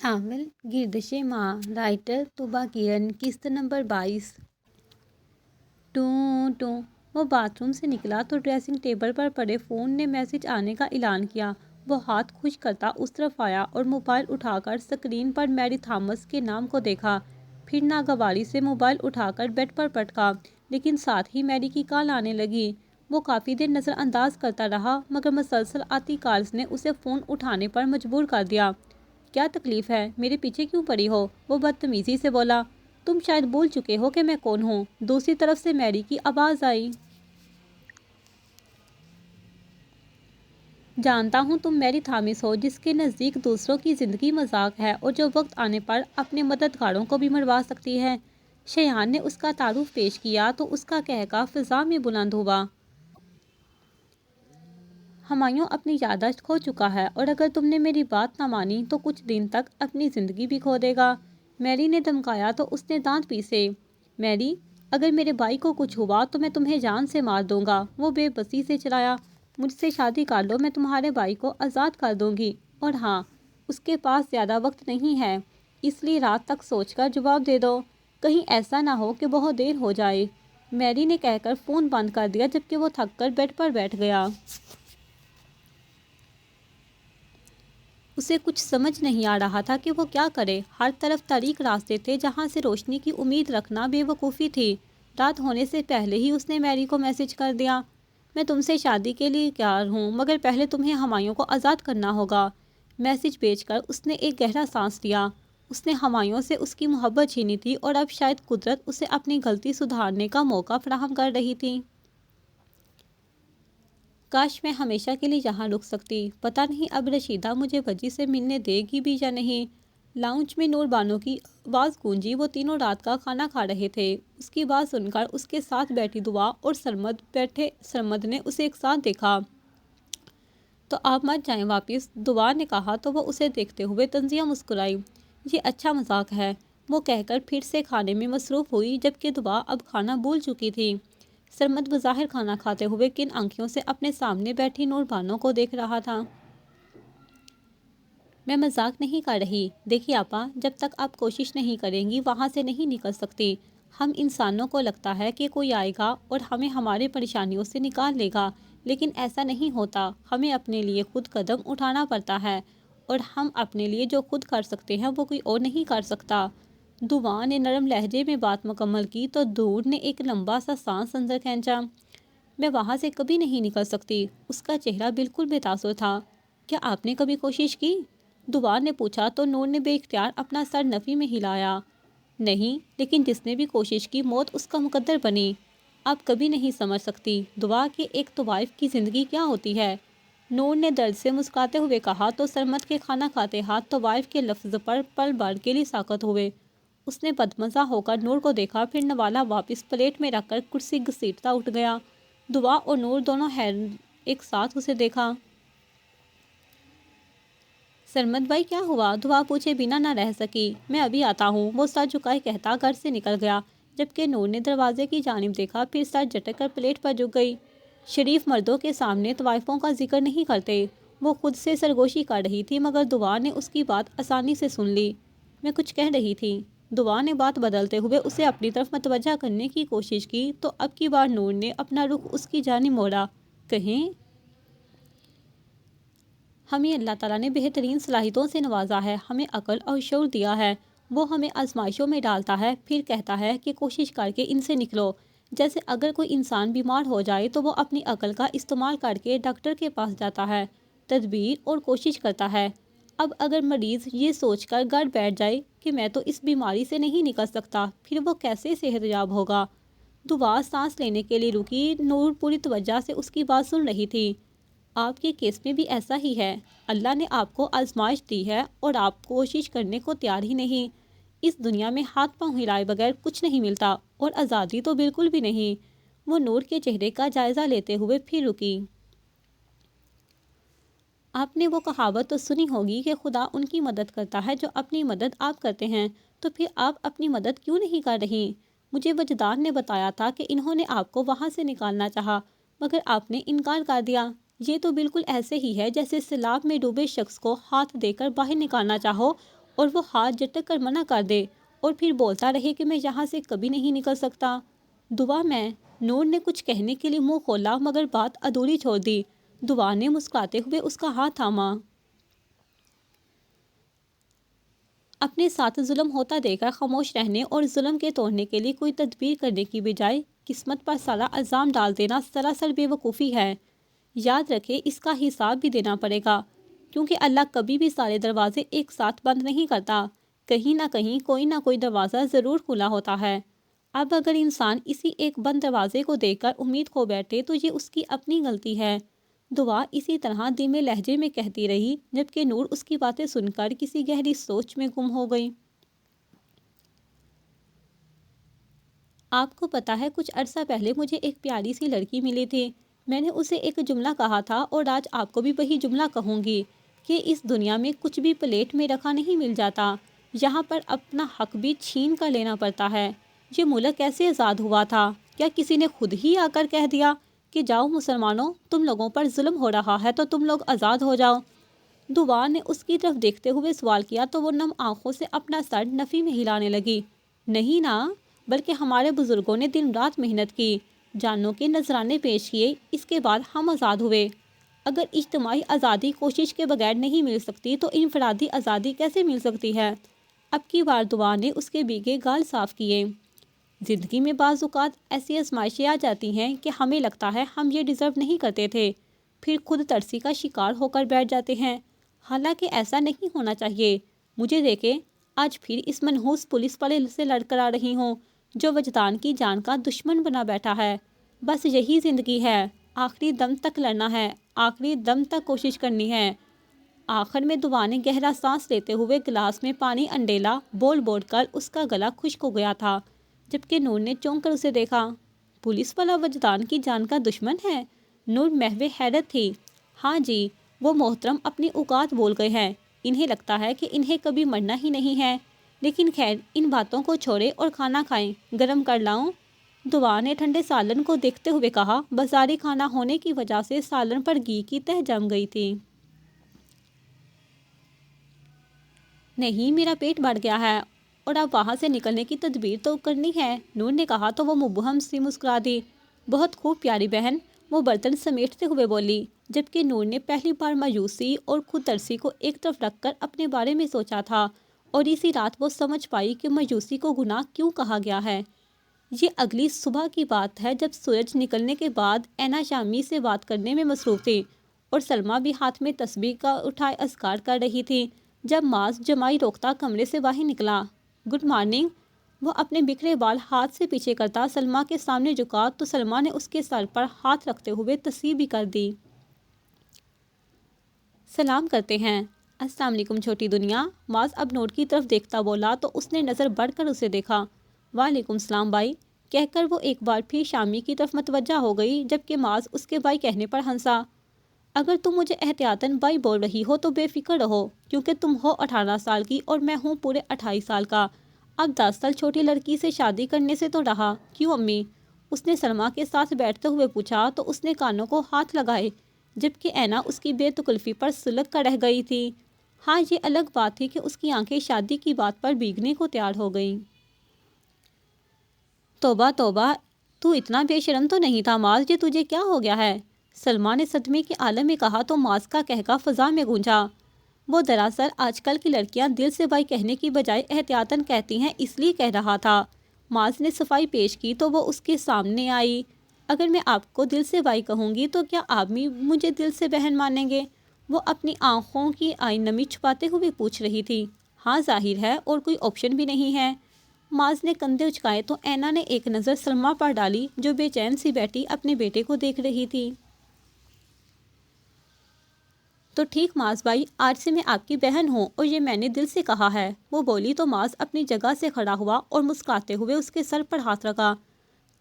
حامل گردش ماں، رائٹر طوبیٰ کرن، قسط نمبر 22۔ ٹوں ٹوں۔ وہ باتھ روم سے نکلا تو ڈریسنگ ٹیبل پر پڑے فون نے میسج آنے کا اعلان کیا۔ وہ ہاتھ خشک کرتا اس طرف آیا اور موبائل اٹھا کر سکرین پر میری تھامس کے نام کو دیکھا، پھر ناگواری سے موبائل اٹھا کر بیڈ پر پٹکا، لیکن ساتھ ہی میری کی کال آنے لگی۔ وہ کافی دیر نظر انداز کرتا رہا، مگر مسلسل آتی کالز نے اسے فون اٹھانے پر مجبور کر دیا۔ کیا تکلیف ہے؟ میرے پیچھے کیوں پڑی ہو؟ وہ بدتمیزی سے بولا۔ تم شاید بھول چکے ہو کہ میں کون ہوں، دوسری طرف سے میری کی آواز آئی۔ جانتا ہوں تم میری تھامس ہو، جس کے نزدیک دوسروں کی زندگی مذاق ہے اور جو وقت آنے پر اپنے مددگاروں کو بھی مروا سکتی ہے۔ شیان نے اس کا تعارف پیش کیا تو اس کا قہقہ فضا میں بلند ہوا۔ ہمایوں اپنی یادداشت کھو چکا ہے اور اگر تم نے میری بات نہ مانی تو کچھ دن تک اپنی زندگی بھی کھو دے گا۔ میری نے دھمکایا تو اس نے دانت پیسے۔ میری، اگر میرے بھائی کو کچھ ہوا تو میں تمہیں جان سے مار دوں گا، وہ بے بسی سے چلایا۔ مجھ سے شادی کر لو، میں تمہارے بھائی کو آزاد کر دوں گی، اور ہاں، اس کے پاس زیادہ وقت نہیں ہے، اس لیے رات تک سوچ کر جواب دے دو، کہیں ایسا نہ ہو کہ بہت دیر ہو جائے۔ میری نے کہہ کر فون بند کر دیا جبکہ وہ تھک کر بیڈ پر بیٹھ گیا۔ اسے کچھ سمجھ نہیں آ رہا تھا کہ وہ کیا کرے۔ ہر طرف تاریک راستے تھے جہاں سے روشنی کی امید رکھنا بے وقوفی تھی۔ رات ہونے سے پہلے ہی اس نے میری کو میسج کر دیا، میں تم سے شادی کے لیے تیار ہوں، مگر پہلے تمہیں ہمایوں کو آزاد کرنا ہوگا۔ میسج بھیج کر اس نے ایک گہرا سانس لیا۔ اس نے ہمایوں سے اس کی محبت چھینی تھی اور اب شاید قدرت اسے اپنی غلطی سدھارنے کا موقع فراہم کر رہی تھی۔ کاش میں ہمیشہ کے لیے یہاں رک سکتی۔ پتہ نہیں اب رشیدہ مجھے وجی سے ملنے دے گی بھی یا نہیں۔ لاؤنج میں نور بانو کی آواز گونجی۔ وہ تینوں رات کا کھانا کھا رہے تھے۔ اس کی بات سن کر اس کے ساتھ بیٹھی دعا اور سرمد بیٹھے۔ سرمد نے اسے ایک ساتھ دیکھا تو آپ مت جائیں واپس، دعا نے کہا تو وہ اسے دیکھتے ہوئے طنزیہ مسکرائی۔ یہ اچھا مذاق ہے، وہ کہہ کر پھر سے کھانے میں مصروف ہوئی، جبکہ دعا اب کھانا بھول چکی تھی۔ سرمد بظاہر کھانا کھاتے ہوئے کن آنکھوں سے اپنے سامنے بیٹھی نور بانو کو دیکھ رہا تھا۔ میں مذاق نہیں کر رہی، دیکھیے آپا، جب تک آپ کوشش نہیں کریں گی وہاں سے نہیں نکل سکتی۔ ہم انسانوں کو لگتا ہے کہ کوئی آئے گا اور ہمیں ہمارے پریشانیوں سے نکال لے گا، لیکن ایسا نہیں ہوتا۔ ہمیں اپنے لیے خود قدم اٹھانا پڑتا ہے، اور ہم اپنے لیے جو خود کر سکتے ہیں وہ کوئی اور نہیں کر سکتا۔ دعا نے نرم لہجے میں بات مکمل کی تو نور نے ایک لمبا سا سانس اندر کھینچا۔ میں وہاں سے کبھی نہیں نکل سکتی۔ اس کا چہرہ بالکل بے تاثر تھا۔ کیا آپ نے کبھی کوشش کی؟ دعا نے پوچھا تو نور نے بے اختیار اپنا سر نفی میں ہلایا۔ نہیں، لیکن جس نے بھی کوشش کی موت اس کا مقدر بنی۔ آپ کبھی نہیں سمجھ سکتی دعا کہ ایک طوائف کی زندگی کیا ہوتی ہے، نور نے درد سے مسکراتے ہوئے کہا تو سرمد کے کھانا کھاتے ہاتھ طوائف کے لفظ پر پل بھر کے لیے ساکت ہوئے۔ اس نے بدمزہ ہو کر نور کو دیکھا، پھر نوالا واپس پلیٹ میں رکھ کر کرسی گھسیٹتا اٹھ گیا۔ دعا اور نور دونوں حیران ایک ساتھ اسے دیکھا۔ سرمد بھائی کیا ہوا؟ دعا پوچھے بنا نہ رہ سکی۔ میں ابھی آتا ہوں، وہ سر جھکائے کہتا گھر سے نکل گیا، جبکہ نور نے دروازے کی جانب دیکھا، پھر سر جھٹک کر پلیٹ پر جھک گئی۔ شریف مردوں کے سامنے طوائفوں کا ذکر نہیں کرتے۔ وہ خود سے سرگوشی کر رہی تھی، مگر دعا نے اس کی بات آسانی سے سن لی۔ میں کچھ کہہ رہی تھی۔ دعا نے بات بدلتے ہوئے اسے اپنی طرف متوجہ کرنے کی کوشش کی تو اب کی بار نور نے اپنا رخ اس کی جانب موڑا۔ کہیں ہمیں اللہ تعالیٰ نے بہترین صلاحیتوں سے نوازا ہے، ہمیں عقل اور شعور دیا ہے، وہ ہمیں آزمائشوں میں ڈالتا ہے، پھر کہتا ہے کہ کوشش کر کے ان سے نکلو۔ جیسے اگر کوئی انسان بیمار ہو جائے تو وہ اپنی عقل کا استعمال کر کے ڈاکٹر کے پاس جاتا ہے، تدبیر اور کوشش کرتا ہے۔ اب اگر مریض یہ سوچ کر گھر بیٹھ جائے کہ میں تو اس بیماری سے نہیں نکل سکتا، پھر وہ کیسے صحت یاب ہوگا؟ دعا سانس لینے کے لیے رکی۔ نور پوری توجہ سے اس کی بات سن رہی تھی۔ آپ کے کیس میں بھی ایسا ہی ہے، اللہ نے آپ کو آزمائش دی ہے اور آپ کوشش کرنے کو تیار ہی نہیں۔ اس دنیا میں ہاتھ پاؤں ہلائے بغیر کچھ نہیں ملتا، اور آزادی تو بالکل بھی نہیں۔ وہ نور کے چہرے کا جائزہ لیتے ہوئے پھر رکی۔ آپ نے وہ کہاوت تو سنی ہوگی کہ خدا ان کی مدد کرتا ہے جو اپنی مدد آپ کرتے ہیں، تو پھر آپ اپنی مدد کیوں نہیں کر رہی؟ مجھے وجدان نے بتایا تھا کہ انہوں نے آپ کو وہاں سے نکالنا چاہا، مگر آپ نے انکار کر دیا۔ یہ تو بالکل ایسے ہی ہے جیسے سیلاب میں ڈوبے شخص کو ہاتھ دے کر باہر نکالنا چاہو اور وہ ہاتھ جھٹک کر منع کر دے اور پھر بولتا رہے کہ میں یہاں سے کبھی نہیں نکل سکتا۔ دعا میں نور نے کچھ کہنے کے لیے منہ کھولا مگر بات ادھوری چھوڑ دی۔ دعا نے مسکراتے ہوئے اس کا ہاتھ تھاما۔ اپنے ساتھ ظلم ہوتا دیکھ کر خاموش رہنے اور ظلم کے توڑنے کے لیے کوئی تدبیر کرنے کی بجائے قسمت پر سارا الزام ڈال دینا سراسر بے وقوفی ہے۔ یاد رکھے اس کا حساب بھی دینا پڑے گا، کیونکہ اللہ کبھی بھی سارے دروازے ایک ساتھ بند نہیں کرتا، کہیں نہ کہیں کوئی نہ کوئی دروازہ ضرور کھلا ہوتا ہے۔ اب اگر انسان اسی ایک بند دروازے کو دیکھ کر امید کھو بیٹھے تو یہ اس کی اپنی غلطی ہے۔ دعا اسی طرح دھیمے لہجے میں کہتی رہی جبکہ نور اس کی باتیں سن کر کسی گہری سوچ میں گم ہو گئی۔ آپ کو پتہ ہے کچھ عرصہ پہلے مجھے ایک پیاری سی لڑکی ملی تھی۔ میں نے اسے ایک جملہ کہا تھا اور آج آپ کو بھی وہی جملہ کہوں گی کہ اس دنیا میں کچھ بھی پلیٹ میں رکھا نہیں مل جاتا، یہاں پر اپنا حق بھی چھین کر لینا پڑتا ہے۔ یہ ملک کیسے آزاد ہوا تھا؟ کیا کسی نے خود ہی آ کر کہہ دیا کہ جاؤ مسلمانوں، تم لوگوں پر ظلم ہو رہا ہے تو تم لوگ آزاد ہو جاؤ؟ دعا نے اس کی طرف دیکھتے ہوئے سوال کیا تو وہ نم آنکھوں سے اپنا سر نفی میں ہلانے لگی۔ نہیں نا، بلکہ ہمارے بزرگوں نے دن رات محنت کی، جانوں کے نذرانے پیش کیے، اس کے بعد ہم آزاد ہوئے۔ اگر اجتماعی آزادی کوشش کے بغیر نہیں مل سکتی تو انفرادی آزادی کیسے مل سکتی ہے؟ اب کی بار دعا نے اس کے بھیگے گال صاف کیے۔ زندگی میں بعض اوقات ایسی آزمائشیں آ جاتی ہیں کہ ہمیں لگتا ہے ہم یہ ڈیزرو نہیں کرتے تھے، پھر خود ترسی کا شکار ہو کر بیٹھ جاتے ہیں، حالانکہ ایسا نہیں ہونا چاہیے۔ مجھے دیکھیں، آج پھر اس منحوس پولیس والے سے لڑ کر آ رہی ہوں جو وجدان کی جان کا دشمن بنا بیٹھا ہے۔ بس یہی زندگی ہے، آخری دم تک لڑنا ہے، آخری دم تک کوشش کرنی ہے۔ آخر میں دعا نے گہرا سانس لیتے ہوئے گلاس میں پانی انڈیلا، بول بول کر اس کا گلا خشک ہو گیا تھا، جبکہ نور نے چونک کر اسے دیکھا۔ پولیس والا وجدان کی جان کا دشمن ہے؟ نور محو حیرت تھی۔ ہاں جی، وہ محترم اپنی اوقات بول گئے ہیں، انہیں لگتا ہے کہ انہیں کبھی مرنا ہی نہیں ہے، لیکن خیر ان باتوں کو چھوڑے اور کھانا کھائیں، گرم کر لاؤں؟ دعا نے ٹھنڈے سالن کو دیکھتے ہوئے کہا۔ بازاری کھانا ہونے کی وجہ سے سالن پر گھی کی تہ جم گئی تھی۔ نہیں، میرا پیٹ بڑھ گیا ہے اور اب وہاں سے نکلنے کی تدبیر تو کرنی ہے، نور نے کہا تو وہ مبہم سی مسکرا دی۔ بہت خوب پیاری بہن، وہ برتن سمیٹتے ہوئے بولی، جبکہ نور نے پہلی بار مایوسی اور خود ترسی کو ایک طرف رکھ کر اپنے بارے میں سوچا تھا، اور اسی رات وہ سمجھ پائی کہ مایوسی کو گناہ کیوں کہا گیا ہے۔ یہ اگلی صبح کی بات ہے جب سورج نکلنے کے بعد اینا شامی سے بات کرنے میں مصروف تھی اور سلمیٰ بھی ہاتھ میں تسبیح کا اٹھائے اذکار کر رہی تھی جب معاذ جمائی روکتا کمرے سے باہر نکلا۔ گڈ مارننگ، وہ اپنے بکھرے بال ہاتھ سے پیچھے کرتا سلمیٰ کے سامنے جھکا تو سلمیٰ نے اس کے سر پر ہاتھ رکھتے ہوئے تصحیح بھی کر دی۔ سلام کرتے ہیں۔ السلام علیکم چھوٹی دنیا، معاذ اب نور کی طرف دیکھتا بولا تو اس نے نظر بڑھ کر اسے دیکھا۔ وعلیکم السلام بھائی، کہہ کر وہ ایک بار پھر شامی کی طرف متوجہ ہو گئی، جبکہ معاذ اس کے بھائی کہنے پر ہنسا۔ اگر تم مجھے احتیاطاً بھائی بول رہی ہو تو بے فکر رہو، کیونکہ تم ہو 18 سال کی اور میں ہوں پورے 28 سال کا۔ اب 10 سال چھوٹی لڑکی سے شادی کرنے سے تو رہا، کیوں امی؟ اس نے سلمیٰ کے ساتھ بیٹھتے ہوئے پوچھا تو اس نے کانوں کو ہاتھ لگائے، جبکہ اینا اس کی بے تکلفی پر سلگ کر رہ گئی تھی۔ ہاں، یہ الگ بات تھی کہ اس کی آنکھیں شادی کی بات پر بھیگنے کو تیار ہو گئیں۔ توبہ توبہ، تو اتنا بے شرم تو نہیں تھا معاذ، یہ تجھے کیا ہو گیا ہے؟ سلمیٰ نے صدمے کے عالم میں کہا تو معاذ کا قہقہ فضا میں گونجا۔ وہ دراصل آج کل کی لڑکیاں دل سے بھائی کہنے کی بجائے احتیاطاً کہتی ہیں، اس لیے کہہ رہا تھا۔ معاذ نے صفائی پیش کی تو وہ اس کے سامنے آئی۔ اگر میں آپ کو دل سے بھائی کہوں گی تو کیا آپ بھی مجھے دل سے بہن مانیں گے؟ وہ اپنی آنکھوں کی آئی نمی چھپاتے ہوئے پوچھ رہی تھی۔ ہاں ظاہر ہے، اور کوئی آپشن بھی نہیں ہے۔ معاذ نے کندھے اچکائے تو اینا نے ایک نظر سلمیٰ پر ڈالی جو بے چین سی بیٹھی اپنے بیٹے کو دیکھ رہی تھی۔ تو ٹھیک معاذ بھائی، آج سے میں آپ کی بہن ہوں اور یہ میں نے دل سے کہا ہے، وہ بولی تو معاذ اپنی جگہ سے کھڑا ہوا اور مسکراتے ہوئے اس کے سر پر ہاتھ رکھا۔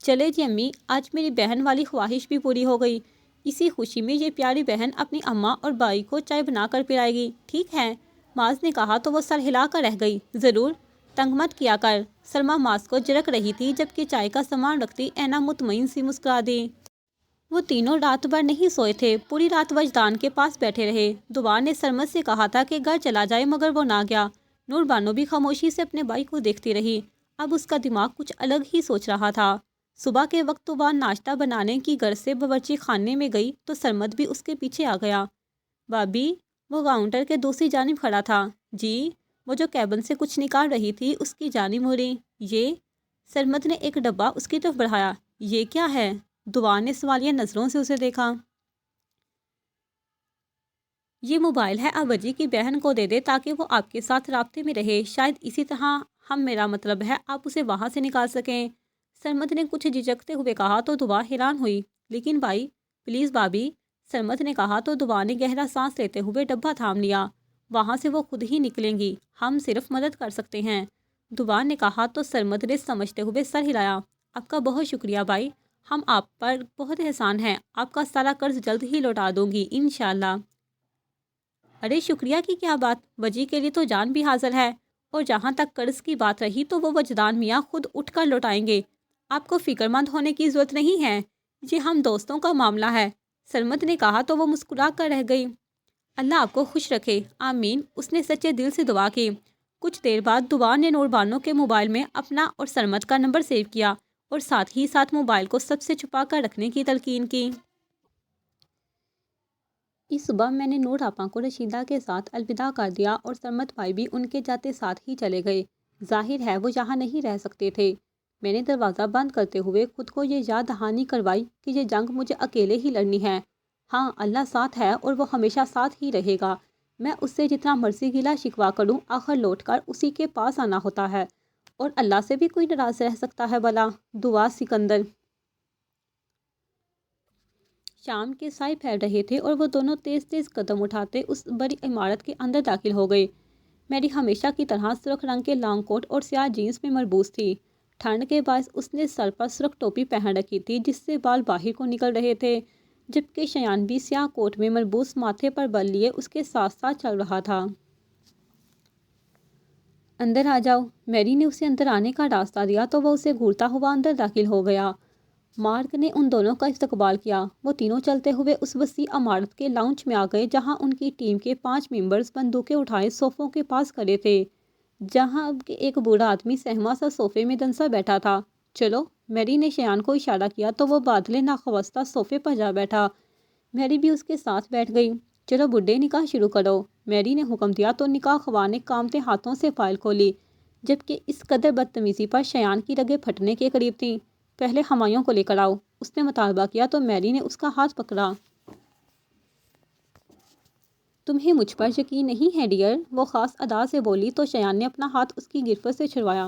چلے جی امی، آج میری بہن والی خواہش بھی پوری ہو گئی۔ اسی خوشی میں یہ پیاری بہن اپنی اماں اور بھائی کو چائے بنا کر پلائے گی، ٹھیک ہے؟ معاذ نے کہا تو وہ سر ہلا کر رہ گئی۔ ضرور، تنگ مت کیا کر۔ سلمیٰ معاذ کو جھڑک رہی تھی جبکہ چائے کا سامان رکھتی اینا مطمئن سی مسکرا دی۔ وہ تینوں رات بھر نہیں سوئے تھے، پوری رات وجدان کے پاس بیٹھے رہے۔ دعا نے سرمد سے کہا تھا کہ گھر چلا جائے مگر وہ نہ گیا، نور بانو بھی خاموشی سے اپنے بھائی کو دیکھتی رہی۔ اب اس کا دماغ کچھ الگ ہی سوچ رہا تھا۔ صبح کے وقت تو وہ ناشتہ بنانے کی غرض سے باورچی خانے میں گئی تو سرمد بھی اس کے پیچھے آ گیا۔ بھابھی، وہ کاؤنٹر کے دوسری جانب کھڑا تھا۔ جی؟ وہ جو کیبن سے کچھ نکال رہی تھی اس کی جانب مڑی۔ یہ؟ سرمد نے ایک ڈبہ اس کی طرف بڑھایا۔ یہ کیا ہے؟ دعا نے سوالیہ نظروں سے اسے دیکھا۔ یہ موبائل ہے، آپ بجی کی بہن کو دے دے تاکہ وہ آپ کے ساتھ رابطے میں رہے، شاید اسی طرح میرا مطلب ہے آپ اسے وہاں سے نکال سکیں۔ سرمد نے کچھ جھجکتے ہوئے کہا تو دعا حیران ہوئی۔ لیکن بھائی پلیز بھابھی، سرمد نے کہا تو دعا نے گہرا سانس لیتے ہوئے ڈبہ تھام لیا۔ وہاں سے وہ خود ہی نکلیں گی، ہم صرف مدد کر سکتے ہیں، دعا نے کہا تو سرمد نے سمجھتے ہوئے سر ہلایا۔ آپ کا بہت شکریہ بھائی، ہم آپ پر بہت احسان ہیں، آپ کا سارا قرض جلد ہی لوٹا دوں گی انشاءاللہ۔ ارے شکریہ کی کیا بات، بجی کے لیے تو جان بھی حاضر ہے، اور جہاں تک قرض کی بات رہی تو وہ وجدان میاں خود اٹھ کر لوٹائیں گے، آپ کو فکر مند ہونے کی ضرورت نہیں ہے، یہ ہم دوستوں کا معاملہ ہے۔ سرمد نے کہا تو وہ مسکرا کر رہ گئی۔ اللہ آپ کو خوش رکھے، آمین، اس نے سچے دل سے دعا کی۔ کچھ دیر بعد دعا نے نور بانو کے موبائل میں اپنا اور سرمد کا نمبر سیو کیا اور ساتھ ہی ساتھ موبائل کو سب سے چھپا کر رکھنے کی تلقین کی۔ اس صبح میں نے نور آپا کو رشیدہ کے ساتھ الوداع کر دیا اور سرمد بھائی بھی ان کے جاتے ساتھ ہی چلے گئے۔ ظاہر ہے وہ یہاں نہیں رہ سکتے تھے۔ میں نے دروازہ بند کرتے ہوئے خود کو یہ یاد دہانی کروائی کہ یہ جنگ مجھے اکیلے ہی لڑنی ہے۔ ہاں، اللہ ساتھ ہے اور وہ ہمیشہ ساتھ ہی رہے گا۔ میں اس سے جتنا مرضی گلا شکوا کروں، آخر لوٹ کر اسی کے پاس آنا ہوتا ہے، اور اللہ سے بھی کوئی ناراض رہ سکتا ہے بھلا؟ دعا سکندر۔ شام کے سائے پھیل رہے تھے اور وہ دونوں تیز تیز قدم اٹھاتے اس بڑی عمارت کے اندر داخل ہو گئے۔ میری ہمیشہ کی طرح سرخ رنگ کے لانگ کوٹ اور سیاہ جینس میں مربوس تھی۔ ٹھنڈ کے باعث اس نے سر پر سرخ ٹوپی پہن رکھی تھی جس سے بال باہر کو نکل رہے تھے، جبکہ شیان بھی سیاہ کوٹ میں مربوس ماتھے پر بل لیے اس کے ساتھ ساتھ چل رہا تھا۔ اندر آ جاؤ، میری نے اسے اندر آنے کا راستہ دیا تو وہ اسے گھورتا ہوا اندر داخل ہو گیا۔ مارک نے ان دونوں کا استقبال کیا۔ وہ تینوں چلتے ہوئے اس وسیع عمارت کے لاؤنج میں آ گئے جہاں ان کی ٹیم کے 5 ممبرز بندوقیں اٹھائے صوفوں کے پاس کھڑے تھے، جہاں ایک بوڑھا آدمی سہما سا صوفے میں دنسا بیٹھا تھا۔ چلو، میری نے شیان کو اشارہ کیا تو وہ بادلے ناخواستہ صوفے پر جا بیٹھا۔ میری بھی اس کے ساتھ بیٹھ گئی۔ چلو بڈھے، نکاح شروع کرو، میری نے حکم دیا تو نکاح خواہ نے کامتے ہاتھوں سے فائل کھولی، جبکہ اس قدر بدتمیزی پر شیان کی رگیں پھٹنے کے قریب تھیں۔ پہلے ہمایوں کو لے کر آؤ، اس نے مطالبہ کیا تو میری نے اس کا ہاتھ پکڑا۔ تمہیں مجھ پر یقین نہیں ہے ڈیئر، وہ خاص ادا سے بولی تو شیان نے اپنا ہاتھ اس کی گرفت سے چھڑوایا۔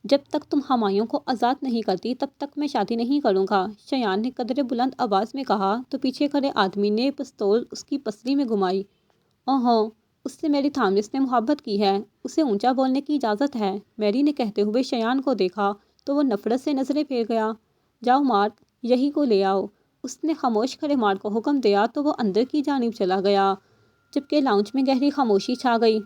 جب تک تم ہمایوں کو آزاد نہیں کرتی تب تک میں شادی نہیں کروں گا، شیان نے قدرے بلند آواز میں کہا تو پیچھے کھڑے آدمی نے پستول اس کی پسلی میں گھمائی۔ اوہو، اس سے میری تھاملس نے محبت کی ہے، اسے اونچا بولنے کی اجازت ہے، میری نے کہتے ہوئے شیان کو دیکھا تو وہ نفرت سے نظریں پھیر گیا۔ جاؤ مارک، یہی کو لے آؤ، اس نے خاموش کھڑے مارک کو حکم دیا تو وہ اندر کی جانب چلا گیا، جبکہ لاؤنج میں گہری خاموشی چھا گئی۔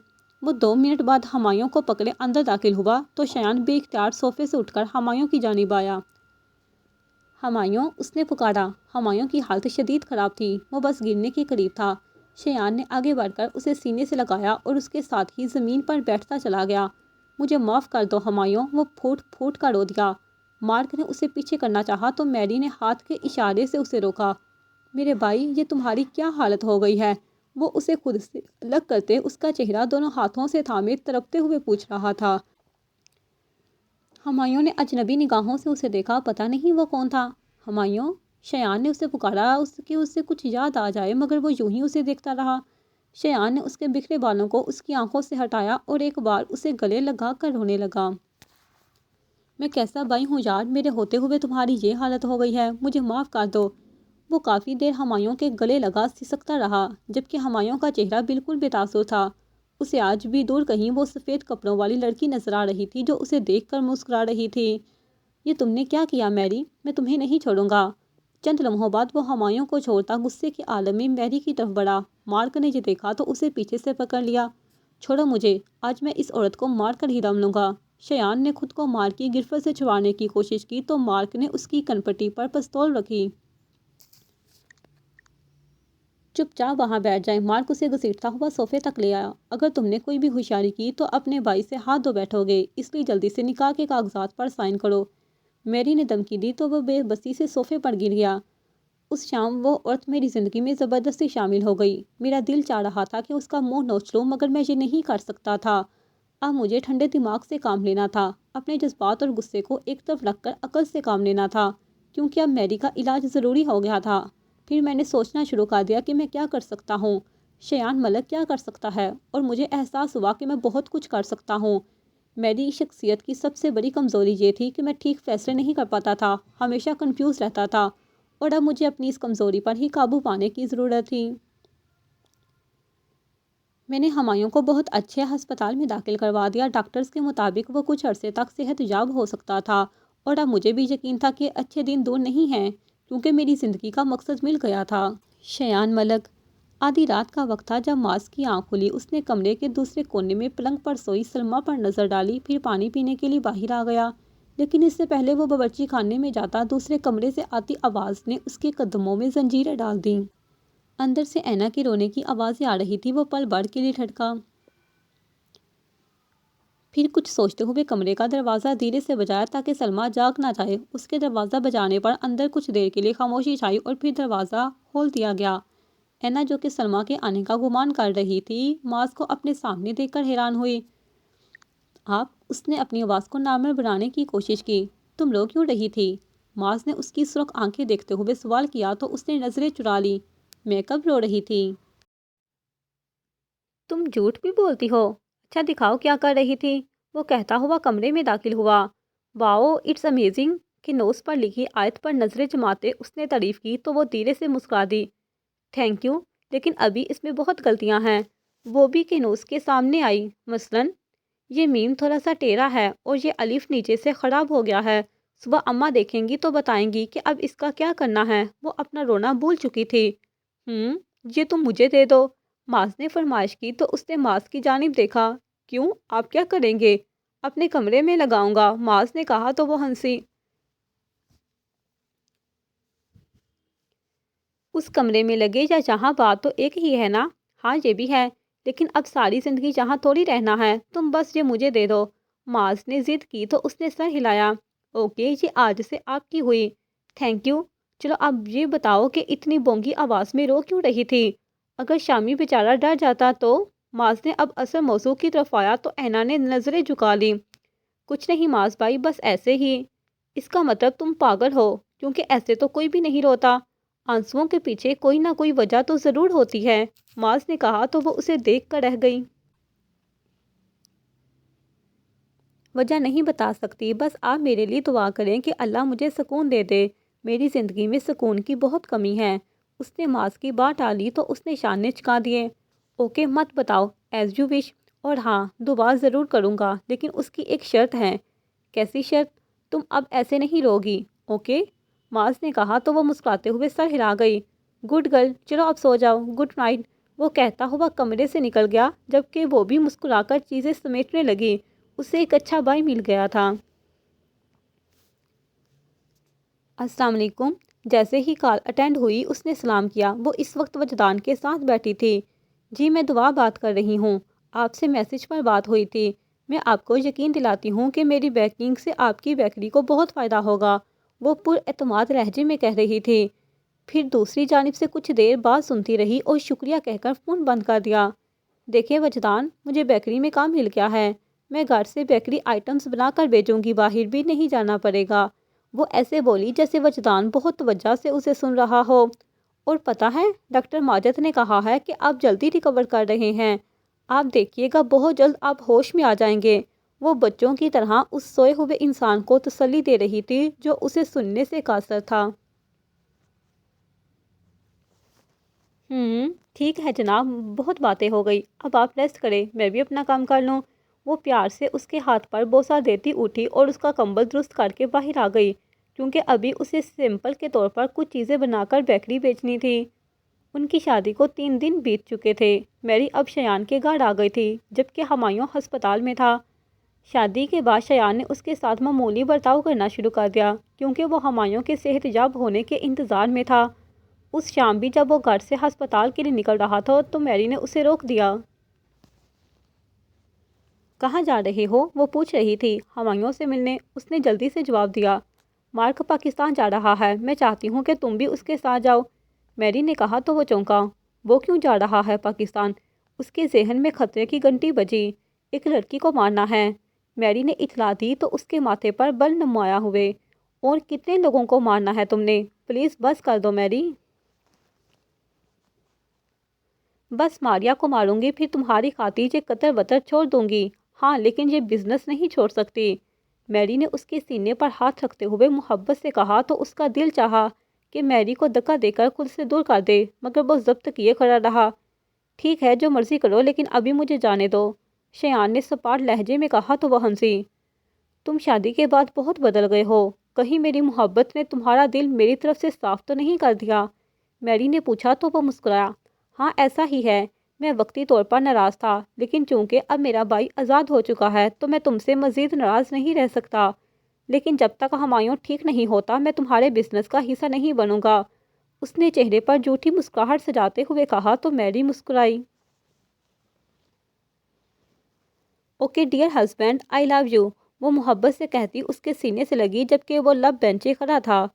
وہ 2 منٹ بعد ہمایوں کو پکڑے اندر داخل ہوا تو شیان بے اختیار صوفے سے اٹھ کر ہمایوں کی جانب آیا۔ ہمایوں، اس نے پکارا۔ ہمایوں کی حالت شدید خراب تھی، وہ بس گرنے کے قریب تھا۔ شیان نے آگے بڑھ کر اسے سینے سے لگایا اور اس کے ساتھ ہی زمین پر بیٹھتا چلا گیا۔ مجھے معاف کر دو ہمایوں، وہ پھوٹ پھوٹ کر رو دیا۔ مارک نے اسے پیچھے کرنا چاہا تو میری نے ہاتھ کے اشارے سے اسے روکا۔ میرے بھائی، یہ تمہاری کیا حالت ہو گئی ہے؟ وہ اسے خود سے الگ کرتے اس کا چہرہ دونوں ہاتھوں سے تھامے تڑپتے ہوئے پوچھ رہا تھا۔ ہمایوں نے اجنبی نگاہوں سے اسے دیکھا، پتہ نہیں وہ کون تھا۔ ہمایوں، شیان نے اسے پکارا کہ اس سے کچھ یاد آ جائے، مگر وہ یوں ہی اسے دیکھتا رہا۔ شیان نے اس کے بکھرے بالوں کو اس کی آنکھوں سے ہٹایا اور ایک بار اسے گلے لگا کر رونے لگا۔ میں کیسا بھائی ہوں یار، میرے ہوتے ہوئے تمہاری یہ حالت ہو گئی ہے، مجھے معاف کر دو۔ وہ کافی دیر ہمایوں کے گلے لگا سسکتا رہا، جبکہ ہمایوں کا چہرہ بالکل بے تاثر تھا۔ اسے آج بھی دور کہیں وہ سفید کپڑوں والی لڑکی نظر آ رہی تھی جو اسے دیکھ کر مسکرا رہی تھی۔ یہ تم نے کیا کیا میری؟ میں تمہیں نہیں چھوڑوں گا۔ چند لمحوں بعد وہ ہمایوں کو چھوڑتا غصے کے عالم میں میری کی طرف بڑھا۔ مارک نے یہ دیکھا تو اسے پیچھے سے پکڑ لیا۔ چھوڑو مجھے، آج میں اس عورت کو مار کر ہی دم لوں گا۔ شیان نے خود کو مارک کی گرفت سے چھڑوانے کی کوشش کی تو مارک نے اس کی کنپٹی پر پستول رکھی۔ چپ چاپ وہاں بیٹھ جائیں۔ مارک اسے گھسیٹتا ہوا صوفے تک لے آیا۔ اگر تم نے کوئی بھی ہوشیاری کی تو اپنے بھائی سے ہاتھ دھو بیٹھو گے، اس لیے جلدی سے نکاح کے کاغذات پر سائن کرو۔ میری نے دھمکی دی تو وہ بے بسی سے صوفے پر گر گیا۔ اس شام وہ عورت میری زندگی میں زبردستی شامل ہو گئی۔ میرا دل چاہ رہا تھا کہ اس کا منہ نوچ لوں، مگر میں یہ نہیں کر سکتا تھا۔ اب مجھے ٹھنڈے دماغ سے کام لینا تھا، اپنے جذبات اور غصے کو ایک طرف رکھ کر عقل سے کام لینا تھا، کیونکہ اب میری کا علاج ضروری ہو گیا تھا۔ پھر میں نے سوچنا شروع کر دیا کہ میں کیا کر سکتا ہوں، شایان ملک کیا کر سکتا ہے، اور مجھے احساس ہوا کہ میں بہت کچھ کر سکتا ہوں۔ میری شخصیت کی سب سے بڑی کمزوری یہ تھی کہ میں ٹھیک فیصلے نہیں کر پاتا تھا، ہمیشہ کنفیوز رہتا تھا، اور اب مجھے اپنی اس کمزوری پر ہی قابو پانے کی ضرورت تھی۔ میں نے ہمایوں کو بہت اچھے ہسپتال میں داخل کروا دیا۔ ڈاکٹرز کے مطابق وہ کچھ عرصے تک صحت یاب ہو سکتا تھا، اور اب مجھے بھی یقین تھا کہ اچھے دن دور نہیں ہیں، کیونکہ میری زندگی کا مقصد مل گیا تھا۔ شایان ملک۔ آدھی رات کا وقت تھا جب معاذ کی آنکھ کھلی۔ اس نے کمرے کے دوسرے کونے میں پلنگ پر سوئی سلمیٰ پر نظر ڈالی، پھر پانی پینے کے لیے باہر آ گیا، لیکن اس سے پہلے وہ باورچی خانے میں جاتا دوسرے کمرے سے آتی آواز نے اس کے قدموں میں زنجیریں ڈال دیں۔ اندر سے اینا کی رونے کی آوازیں آ رہی تھی۔ وہ پل بھر کے لیے ٹھٹکا، پھر کچھ سوچتے ہوئے کمرے کا دروازہ دھیرے سے بجایا تاکہ سلمیٰ جاگ نہ جائے۔ اس کے دروازہ بجانے پر اندر کچھ دیر کے لیے خاموشی چھائی، اور پھر دروازہ کھول دیا گیا۔ اینا جو کہ سلمیٰ کے آنے کا گمان کر رہی تھی، معاذ کو اپنے سامنے دیکھ کر حیران ہوئی۔ آپ؟ اس نے اپنی آواز کو نارمل بنانے کی کوشش کی۔ تم رو کیوں رہی تھی؟ معاذ نے اس کی سرخ آنکھیں دیکھتے ہوئے سوال کیا تو اس نے نظریں چرا لی۔ میں کب رو رہی تھی؟ تم جھوٹ بھی بولتی ہو۔ اچھا دکھاؤ کیا کر رہی تھی؟ وہ کہتا ہوا کمرے میں داخل ہوا۔ واؤ اٹس امیزنگ! کہ نوٹس پر لکھی آیت پر نظریں جماتے اس نے تعریف کی تو وہ دھیرے سے مسکرا دی۔ تھینک یو، لیکن ابھی اس میں بہت غلطیاں ہیں۔ وہ بھی کہ نوٹس کے سامنے آئی۔ مثلاً یہ میم تھوڑا سا ٹیڑھا ہے، اور یہ الف نیچے سے خراب ہو گیا ہے۔ صبح اماں دیکھیں گی تو بتائیں گی کہ اب اس کا کیا کرنا ہے۔ وہ اپنا رونا بھول چکی تھی۔ یہ تم مجھے دے دو، معاذ نے فرمائش کی تو اس نے معاذ کی جانب دیکھا۔ کیوں، آپ کیا کریں گے؟ اپنے کمرے میں لگاؤں گا، معاذ نے کہا تو وہ ہنسی۔ اس کمرے میں لگے یا جہاں، بات تو ایک ہی ہے نا؟ ہاں یہ بھی ہے، لیکن اب ساری زندگی جہاں تھوڑی رہنا ہے، تم بس یہ مجھے دے دو۔ معاذ نے ضد کی تو اس نے سر ہلایا۔ اوکے، یہ آج سے آپ کی ہوئی۔ Thank you. چلو اب یہ بتاؤ کہ اتنی بونگی آواز میں رو کیوں رہی تھی؟ اگر شامی بیچارہ ڈر جاتا تو؟ معاذ نے اب اصل موضوع کی طرف آیا تو اینا نے نظریں جھکا لی۔ کچھ نہیں معاذ بھائی، بس ایسے ہی۔ اس کا مطلب تم پاگل ہو، کیونکہ ایسے تو کوئی بھی نہیں روتا۔ آنسوؤں کے پیچھے کوئی نہ کوئی وجہ تو ضرور ہوتی ہے، معاذ نے کہا تو وہ اسے دیکھ کر رہ گئی۔ وجہ نہیں بتا سکتی، بس آپ میرے لیے دعا کریں کہ اللہ مجھے سکون دے دے۔ میری زندگی میں سکون کی بہت کمی ہے۔ اس نے معاذ کی بات ٹالی تو اس نے شانے چکا دیے۔ اوکے مت بتاؤ، ایز یو وش۔ اور ہاں، دعا ضرور کروں گا، لیکن اس کی ایک شرط ہے۔ کیسی شرط؟ تم اب ایسے نہیں روگی، اوکے؟ معاذ نے کہا تو وہ مسکراتے ہوئے سر ہلا گئی۔ گڈ گرل، چلو اب سو جاؤ، گڈ نائٹ۔ وہ کہتا ہوا کمرے سے نکل گیا، جبکہ وہ بھی مسکرا کر چیزیں سمیٹنے لگی۔ اسے ایک اچھا بھائی مل گیا تھا۔ السلام علیکم۔ جیسے ہی کال اٹینڈ ہوئی اس نے سلام کیا۔ وہ اس وقت وجدان کے ساتھ بیٹھی تھی۔ جی میں دعا بات کر رہی ہوں، آپ سے میسج پر بات ہوئی تھی۔ میں آپ کو یقین دلاتی ہوں کہ میری بیکنگ سے آپ کی بیکری کو بہت فائدہ ہوگا، وہ پر اعتماد لہجے میں کہہ رہی تھی۔ پھر دوسری جانب سے کچھ دیر بعد سنتی رہی اور شکریہ کہہ کر فون بند کر دیا۔ دیکھیں وجدان، مجھے بیکری میں کام مل گیا ہے، میں گھر سے بیکری آئٹمز بنا کر بھیجوں گی، باہر بھی نہیں جانا پڑے گا۔ وہ ایسے بولی جیسے وجدان بہت توجہ سے اسے سن رہا ہو۔ اور پتہ ہے، ڈاکٹر ماجد نے کہا ہے کہ آپ جلدی ریکور کر رہے ہیں، آپ دیکھیے گا بہت جلد آپ ہوش میں آ جائیں گے۔ وہ بچوں کی طرح اس سوئے ہوئے انسان کو تسلی دے رہی تھی جو اسے سننے سے قاصر تھا۔ ٹھیک ہے جناب، بہت باتیں ہو گئی، اب آپ ریسٹ کریں، میں بھی اپنا کام کر لوں۔ وہ پیار سے اس کے ہاتھ پر بوسہ دیتی اٹھی اور اس کا کمبل درست کر کے باہر آ گئی، کیونکہ ابھی اسے سیمپل کے طور پر کچھ چیزیں بنا کر بیکری بیچنی تھی۔ ان کی شادی کو 3 دن بیت چکے تھے۔ میری اب شایان کے گھر آ گئی تھی، جبکہ ہمایوں ہسپتال میں تھا۔ شادی کے بعد شایان نے اس کے ساتھ معمولی برتاؤ کرنا شروع کر دیا، کیونکہ وہ ہمایوں کے صحت یاب ہونے کے انتظار میں تھا۔ اس شام بھی جب وہ گھر سے ہسپتال کے لیے نکل رہا تھا تو میری نے اسے روک دیا۔ کہاں جا رہے ہو؟ وہ پوچھ رہی تھی۔ ہمایوں سے ملنے، اس نے جلدی سے جواب دیا۔ مارک پاکستان جا رہا ہے، میں چاہتی ہوں کہ تم بھی اس کے ساتھ جاؤ۔ میری نے کہا تو وہ چونکا۔ وہ کیوں جا رہا ہے پاکستان؟ اس کے ذہن میں خطرے کی گھنٹی بجی۔ ایک لڑکی کو مارنا ہے۔ میری نے اطلاع دی تو اس کے ماتھے پر بل نمایاں ہوئے۔ اور کتنے لوگوں کو مارنا ہے تم نے؟ پلیز بس کر دو میری۔ بس ماریا کو ماروں گی، پھر تمہاری خاطر یہ قطر وطر چھوڑ دوں گی۔ ہاں لیکن یہ بزنس نہیں چھوڑ سکتی۔ میری نے اس کے سینے پر ہاتھ رکھتے ہوئے محبت سے کہا تو اس کا دل چاہا کہ میری کو دھکا دے کر خود سے دور کر دے، مگر وہ ضبط کیے کھڑا رہا۔ ٹھیک ہے جو مرضی کرو لیکن ابھی مجھے جانے دو، شیان نے سپاٹ لہجے میں کہا تو وہ ہنسی۔ تم شادی کے بعد بہت بدل گئے ہو، کہیں میری محبت نے تمہارا دل میری طرف سے صاف تو نہیں کر دیا؟ میری نے پوچھا تو وہ مسکرایا۔ ہاں ایسا ہی ہے، میں وقتی طور پر ناراض تھا، لیکن چونکہ اب میرا بھائی آزاد ہو چکا ہے تو میں تم سے مزید ناراض نہیں رہ سکتا، لیکن جب تک ہمایوں ٹھیک نہیں ہوتا میں تمہارے بزنس کا حصہ نہیں بنوں گا۔ اس نے چہرے پر جھوٹی مسکراہٹ سجاتے ہوئے کہا تو میری مسکرائی۔ Okay dear husband, I love you, وہ محبت سے کہتی اس کے سینے سے لگی جبکہ وہ لب بینچے کھڑا تھا۔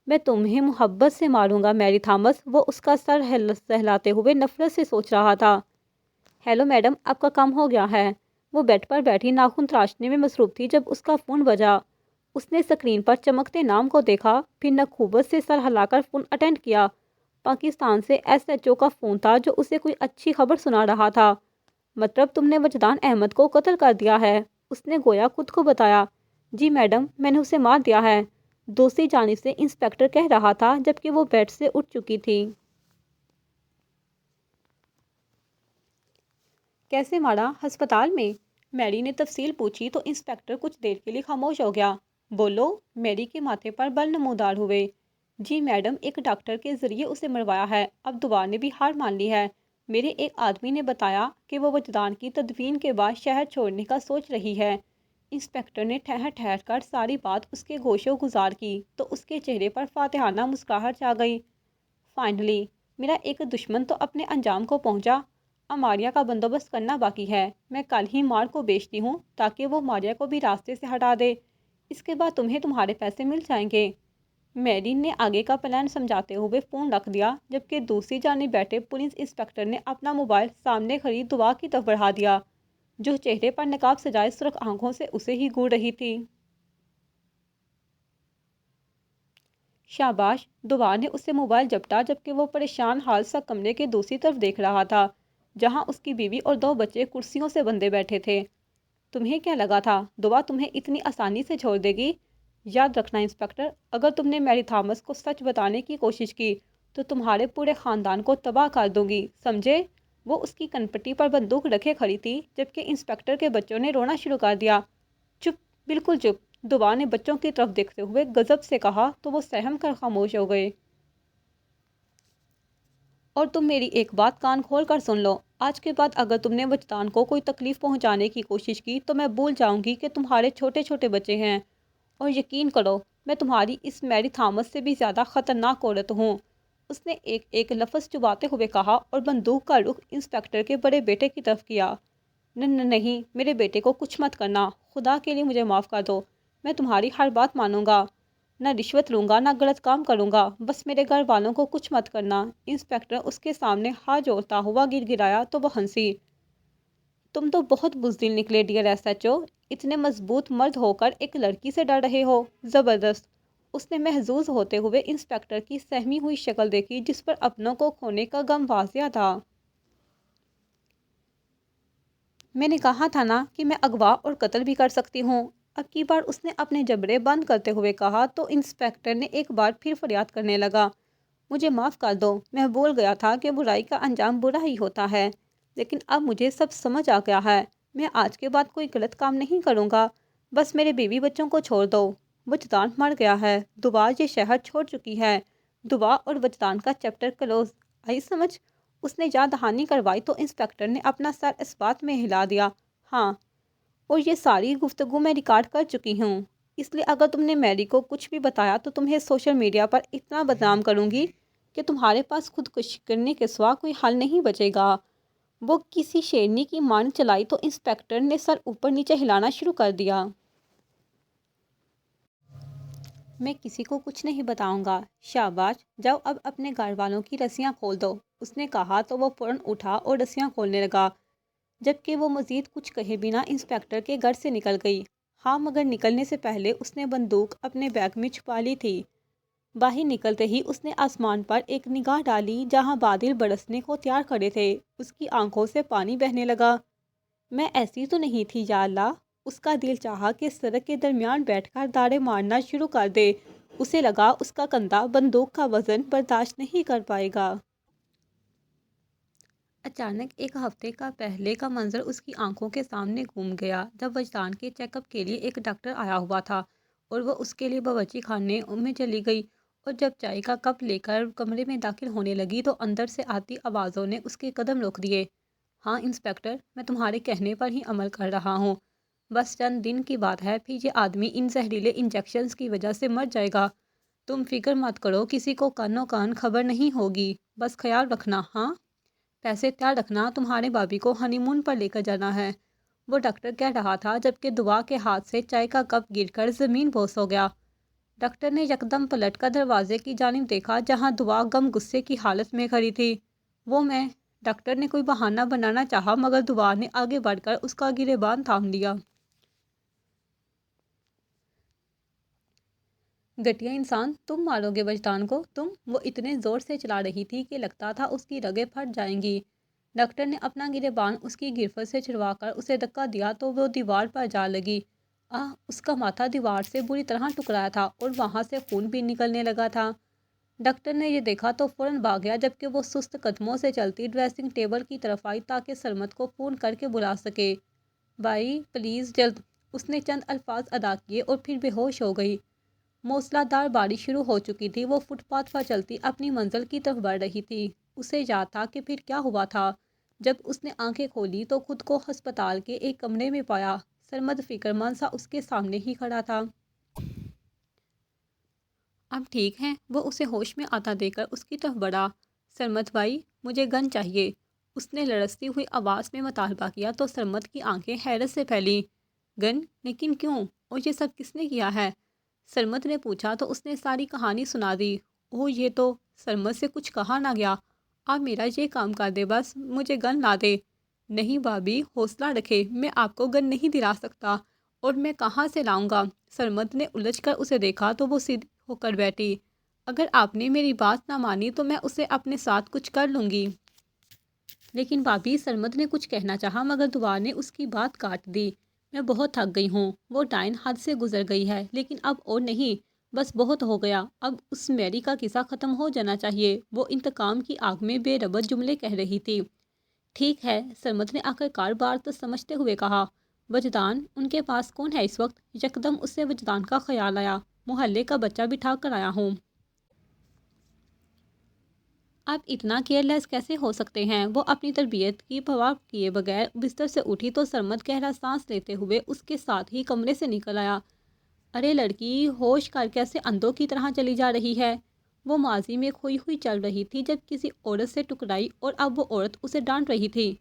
میں تمہیں محبت سے ماروں گا میری تھامس، وہ اس کا سر سہلاتے ہوئے نفرت سے سوچ رہا تھا۔ ہیلو میڈم، آپ کا کام ہو گیا ہے۔ وہ بیڈ پر بیٹھی ناخن تراشنے میں مصروف تھی جب اس کا فون بجا۔ اس نے اسکرین پر چمکتے نام کو دیکھا، پھر نخوبت سے سر ہلا کر فون اٹینڈ کیا۔ پاکستان سے ایس ایچ او کا فون تھا جو اسے کوئی اچھی خبر سنا رہا تھا۔ مطلب تم نے وجدان احمد کو قتل کر دیا ہے؟ اس نے گویا خود کو بتایا۔ جی میڈم، میں نے اسے مار دیا ہے، دوسری جانب سے انسپکٹر کہہ رہا تھا جبکہ وہ بیڈ سے اٹھ چکی تھی۔ کیسے مارا؟ ہسپتال میں؟ میری نے تفصیل پوچھی تو انسپکٹر کچھ دیر کے لیے خاموش ہو گیا۔ بولو، میری کے ماتھے پر بل نمودار ہوئے۔ جی میڈم، ایک ڈاکٹر کے ذریعے اسے مروایا ہے، اب دعا نے بھی ہار مان لی ہے۔ میرے ایک آدمی نے بتایا کہ وہ وجدان کی تدفین کے بعد شہر چھوڑنے کا سوچ رہی ہے۔ انسپکٹر نے ٹھہر ٹھہر کر ساری بات اس کے گوش و گزار کی تو اس کے چہرے پر فاتحانہ مسکراہٹ چھا گئی۔ فائنلی میرا ایک دشمن تو اپنے انجام کو پہنچا۔ اب ماریا کا بندوبست کرنا باقی ہے۔ میں کل ہی مار کو بیچتی ہوں تاکہ وہ ماریا کو بھی راستے سے ہٹا دے، اس کے بعد تمہیں تمہارے پیسے مل جائیں گے۔ میری نے آگے کا پلان سمجھاتے ہوئے فون رکھ دیا جبکہ دوسری جانب بیٹھے پولیس انسپکٹر نے اپنا موبائل سامنے کھڑی دعا کی طرف بڑھا دیا جو چہرے پر نقاب سجائے سرخ آنکھوں سے اسے ہی گھور رہی تھی۔ شاباش، دعا نے اسے موبائل جپٹا جبکہ وہ پریشان حال سا کمرے کے دوسری طرف دیکھ رہا تھا جہاں اس کی بیوی اور 2 بچے کرسیوں سے بندھے بیٹھے تھے۔ تمہیں کیا لگا تھا دعا تمہیں اتنی آسانی سے چھوڑ دے گی؟ یاد رکھنا انسپکٹر، اگر تم نے میری تھامس کو سچ بتانے کی کوشش کی تو تمہارے پورے خاندان کو تباہ کر دوں گی، سمجھے؟ وہ اس کی کنپٹی پر بندوق رکھے کھڑی تھی جبکہ انسپکٹر کے بچوں نے رونا شروع کر دیا۔ چپ، بالکل چپ، دعا نے بچوں کی طرف دیکھتے ہوئے غضب سے کہا تو وہ سہم کر خاموش ہو گئے۔ اور تم میری ایک بات کان کھول کر سن لو، آج کے بعد اگر تم نے وجدان کو کوئی تکلیف پہنچانے کی کوشش کی تو میں بھول جاؤں گی کہ تمہارے چھوٹے چھوٹے بچے ہیں، اور یقین کرو میں تمہاری اس میری تھامس سے بھی زیادہ خطرناک عورت ہوں۔ اس نے ایک ایک لفظ چباتے ہوئے کہا اور بندوق کا رخ انسپکٹر کے بڑے بیٹے کی طرف کیا۔ نہیں، میرے بیٹے کو کچھ مت کرنا، خدا کے لیے مجھے معاف کر دو، میں تمہاری ہر بات مانوں گا، نہ رشوت لوں گا نہ غلط کام کروں گا، بس میرے گھر والوں کو کچھ مت کرنا۔ انسپکٹر اس کے سامنے ہاتھ جوڑتا ہوا گر گرایا تو وہ ہنسی۔ تم تو بہت بزدل نکلے ڈیئر ایس ایچ او، اتنے مضبوط مرد ہو کر ایک لڑکی سے ڈر رہے ہو، زبردست۔ اس نے محظوظ ہوتے ہوئے انسپکٹر کی سہمی ہوئی شکل دیکھی جس پر اپنوں کو کھونے کا غم واضح تھا۔ میں نے کہا تھا نا کہ میں اغوا اور قتل بھی کر سکتی ہوں، اب کی بار اس نے اپنے جبڑے بند کرتے ہوئے کہا تو انسپکٹر نے ایک بار پھر فریاد کرنے لگا۔ مجھے معاف کر دو، میں بھول گیا تھا کہ برائی کا انجام برا ہی ہوتا ہے، لیکن اب مجھے سب سمجھ آ گیا ہے، میں آج کے بعد کوئی غلط کام نہیں کروں گا، بس میرے بیوی بچوں کو چھوڑ دو۔ وجدان مر گیا ہے، دعا یہ شہر چھوڑ چکی ہے، دعا اور وجدان کا چیپٹر کلوز، آئی سمجھ؟ اس نے یاد دہانی کروائی تو انسپکٹر نے اپنا سر اس بات میں ہلا دیا۔ ہاں، اور یہ ساری گفتگو میں ریکارڈ کر چکی ہوں، اس لیے اگر تم نے میری کو کچھ بھی بتایا تو تمہیں سوشل میڈیا پر اتنا بدنام کروں گی کہ تمہارے پاس خودکشی کرنے کے سوا کوئی حل نہیں بچے گا۔ وہ کسی شیرنی کی مان چلائی تو انسپکٹر نے سر اوپر نیچے ہلانا شروع کر دیا۔ میں کسی کو کچھ نہیں بتاؤں گا۔ شاباش، جاؤ اب اپنے گھر والوں کی رسیاں کھول دو، اس نے کہا تو وہ فوراً اٹھا اور رسیاں کھولنے لگا۔ جبکہ وہ مزید کچھ کہے بنا انسپکٹر کے گھر سے نکل گئی۔ ہاں، مگر نکلنے سے پہلے اس نے بندوق اپنے بیگ میں چھپا لی تھی۔ باہر نکلتے ہی اس نے آسمان پر ایک نگاہ ڈالی جہاں بادل برسنے کو تیار کھڑے تھے۔ اس کی آنکھوں سے پانی بہنے لگا۔ میں ایسی تو نہیں تھی یا اللہ! اس کا دل چاہا کہ سڑک کے درمیان بیٹھ کر داڑے مارنا شروع کر دے۔ اسے لگا اس کا کندھا بندوق کا وزن برداشت نہیں کر پائے گا۔ اچانک ایک ہفتے کا پہلے کا منظر اس کی آنکھوں کے سامنے گھوم گیا، جب وجدان کے چیک اپ کے لیے ایک ڈاکٹر آیا ہوا تھا اور وہ اس کے لیے باورچی خانے میں چلی گئی، اور جب چائے کا کپ لے کر کمرے میں داخل ہونے لگی تو اندر سے آتی آوازوں نے اس کے قدم روک دیے۔ ہاں انسپکٹر، میں تمہارے کہنے پر ہی عمل کر رہا ہوں۔ بس چند دن کی بات ہے، پھر یہ آدمی ان زہریلے انجیکشنز کی وجہ سے مر جائے گا۔ تم فکر مت کرو، کسی کو کانوں کان خبر نہیں ہوگی۔ بس خیال رکھنا، ہاں؟ پیسے تیار رکھنا، تمہارے بابی کو ہنی مون پر لے کر جانا ہے۔ وہ ڈاکٹر کہہ رہا تھا جبکہ دعا کے ہاتھ سے چائے کا کپ گر کر زمین بوس ہو گیا۔ ڈاکٹر نے یکدم پلٹ کر دروازے کی جانب دیکھا جہاں دعا غم غصے کی حالت میں کھڑی تھی۔ وہ میں ڈاکٹر نے کوئی بہانہ بنانا چاہا مگر دعا نے آگے بڑھ کر اس کا گریبان تھام لیا۔ گھٹیا انسان، تم مارو گے وجدان کو، تم! وہ اتنے زور سے چلا رہی تھی کہ لگتا تھا اس کی رگیں پھٹ جائیں گی۔ ڈاکٹر نے اپنا گریبان اس کی گرفت سے چھڑوا کر اسے دھکا دیا تو وہ دیوار پر جا لگی۔ اس کا ماتھا دیوار سے بری طرح ٹکرایا تھا اور وہاں سے خون بھی نکلنے لگا تھا۔ ڈاکٹر نے یہ دیکھا تو فوراً بھاگ گیا، جبکہ وہ سست قدموں سے چلتی ڈریسنگ ٹیبل کی طرف آئی تاکہ سرمد کو فون کر کے بلا سکے۔ بھائی پلیز جلد! اس نے چند الفاظ ادا کیے اور پھر بے ہوش ہو گئی۔ موسلا دھار بارش شروع ہو چکی تھی۔ وہ فٹ پاتھ پر چلتی اپنی منزل کی طرف بڑھ رہی تھی۔ اسے یاد تھا کہ پھر کیا ہوا تھا۔ جب اس نے آنکھیں کھولی تو خود کو ہسپتال کے ایک کمرے میں پایا۔ سرمد فکر مند سا اس کے سامنے ہی کھڑا تھا۔ اب ٹھیک ہیں؟ وہ اسے ہوش میں آتا دیکھ کر اس کی طرف بڑھا۔ سرمد بھائی، مجھے گن چاہیے، اس نے لرزتی ہوئی آواز میں مطالبہ کیا تو سرمد کی آنکھیں حیرت سے پھیلیں۔ گن؟ لیکن کیوں؟ اور یہ سب کس نے کیا ہے؟ سرمد نے پوچھا تو اس نے ساری کہانی سنا دی۔ یہ تو سرمد سے کچھ کہا نہ گیا۔ آپ میرا یہ کام کر دے، بس مجھے گن لا دے۔ نہیں بھابھی، حوصلہ رکھے، میں آپ کو گن نہیں دلا سکتا، اور میں کہاں سے لاؤں گا؟ سرمد نے الجھ کر اسے دیکھا تو وہ سیدھی ہو کر بیٹھی۔ اگر آپ نے میری بات نہ مانی تو میں اسے اپنے ساتھ کچھ کر لوں گی۔ لیکن بھابھی، سرمد نے کچھ کہنا چاہا مگر دعا نے اس کی بات کاٹ دی۔ میں بہت تھک گئی ہوں، وہ ٹائم حد سے گزر گئی ہے، لیکن اب اور نہیں، بس بہت ہو گیا، اب اس میری کا قصہ ختم ہو جانا چاہیے۔ وہ انتقام کی آگ میں بے ربط جملے کہہ رہی تھی۔ ٹھیک ہے، سرمد نے آخرکار بات سمجھتے ہوئے کہا۔ وجدان، ان کے پاس کون ہے اس وقت؟ یکدم اسے وجدان کا خیال آیا۔ محلے کا بچہ بٹھا کر آیا ہوں۔ آپ اتنا کیئر لیس کیسے ہو سکتے ہیں؟ وہ اپنی تربیت کی پرواہ کیے بغیر بستر سے اٹھی تو سرمد گہرا سانس لیتے ہوئے اس کے ساتھ ہی کمرے سے نکل آیا۔ ارے لڑکی، ہوش کر کیسے اندھوں کی طرح چلی جا رہی ہے؟ وہ ماضی میں کھوئی ہوئی چل رہی تھی جب کسی عورت سے ٹکرائی اور اب وہ عورت اسے ڈانٹ رہی تھی۔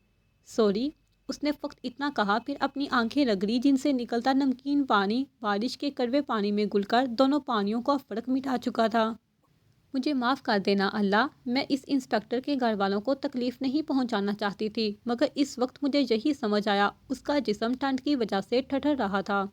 سوری، اس نے فقط اتنا کہا، پھر اپنی آنکھیں رگڑی جن سے نکلتا نمکین پانی بارش کے کڑوے پانی میں گل کر دونوں پانیوں کا فرق مٹا چکا تھا۔ مجھے معاف کر دینا اللہ، میں اس انسپکٹر کے گھر والوں کو تکلیف نہیں پہنچانا چاہتی تھی، مگر اس وقت مجھے یہی سمجھ آیا، اس کا جسم ٹھنڈ کی وجہ سے ٹھٹر رہا تھا۔